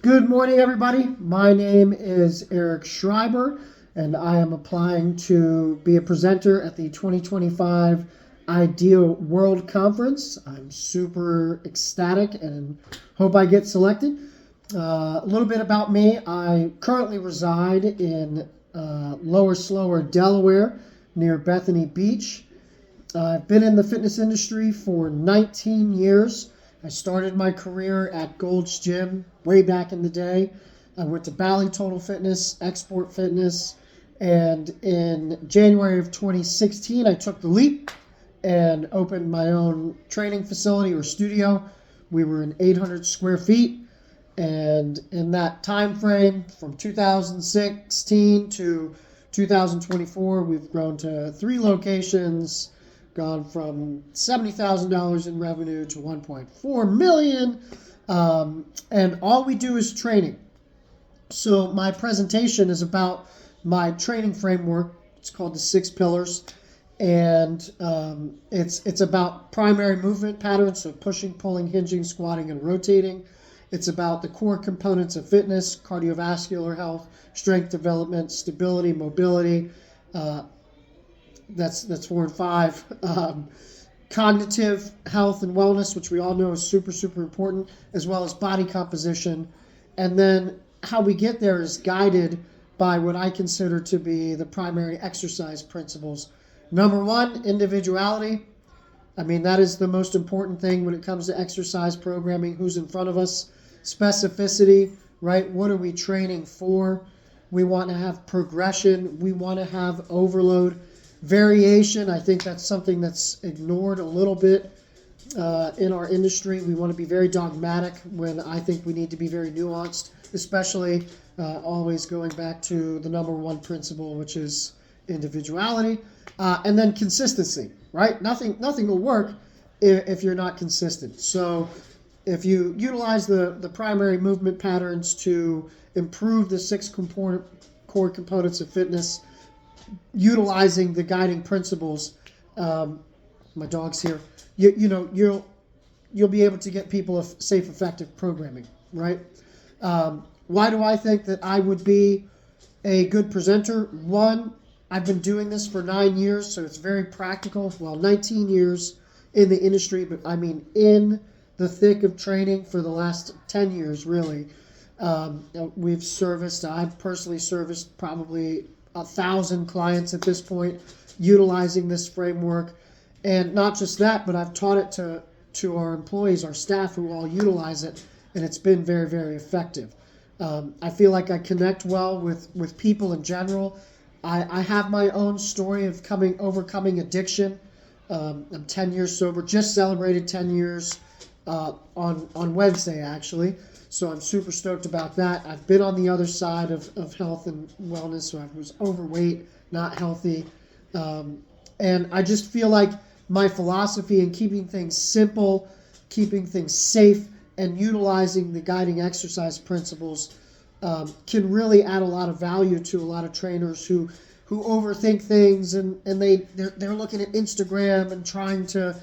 Good morning, everybody. My name is Eric Schreiber, and I am applying to be a presenter at the 2025 Idea World Conference. I'm super ecstatic and hope I get selected. A little bit about me. I currently reside in Lower Slower, Delaware, near Bethany Beach. I've been in the fitness industry for 19 years. I started my career at Gold's Gym way back in the day. I went to Bally Total Fitness, Export Fitness, and in January of 2016, I took the leap and opened my own training facility or studio. We were in 800 square feet, and in that time frame, from 2016 to 2024, we've grown to 3 locations, gone from $70,000 in revenue to $1.4 million. And all we do is training. So my presentation is about my training framework. It's called the 6 Pillars. And it's about primary movement patterns, so pushing, pulling, hinging, squatting, and rotating. It's about the core components of fitness: cardiovascular health, strength development, stability, mobility. That's 4 and 5. Cognitive health and wellness, which we all know is super, super important, as well as body composition. And then how we get there is guided by what I consider to be the primary exercise principles. Number 1, individuality. I mean, that is the most important thing when it comes to exercise programming. Who's in front of us? Specificity, right? What are we training for? We want to have progression. We want to have overload. Variation, I think that's something that's ignored a little bit in our industry. We want to be very dogmatic when I think we need to be very nuanced, especially always going back to the number 1 principle, which is individuality. And then consistency, right? Nothing will work if you're not consistent. So if you utilize the primary movement patterns to improve the 6 core components of fitness, utilizing the guiding principles, my dog's here, you'll be able to get people a safe, effective programming, right? Why do I think that I would be a good presenter? 1, I've been doing this for 9 years, so it's very practical. Well, 19 years in the industry, but I mean in the thick of training for the last 10 years, really. I've personally serviced probably 1,000 clients at this point utilizing this framework. And not just that, but I've taught it to our employees, our staff, who all utilize it, and it's been very, very effective. I feel like I connect well with people in general. I have my own story of overcoming addiction. I'm 10 years sober, just celebrated 10 years on Wednesday, actually. So I'm super stoked about that. I've been on the other side of health and wellness, so I was overweight, not healthy. And I just feel like my philosophy in keeping things simple, keeping things safe, and utilizing the guiding exercise principles can really add a lot of value to a lot of trainers who overthink things, and they're looking at Instagram and trying to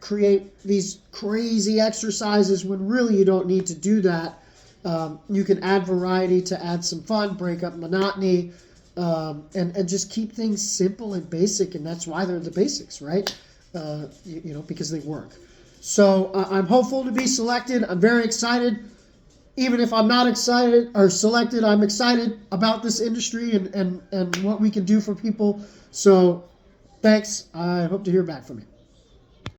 create these crazy exercises when really you don't need to do that. You can add variety to add some fun, break up monotony, and just keep things simple and basic, and that's why they're the basics, right? Because they work. So I'm hopeful to be selected. I'm very excited. Even if I'm not excited or selected, I'm excited about this industry and what we can do for people. So thanks. I hope to hear back from you.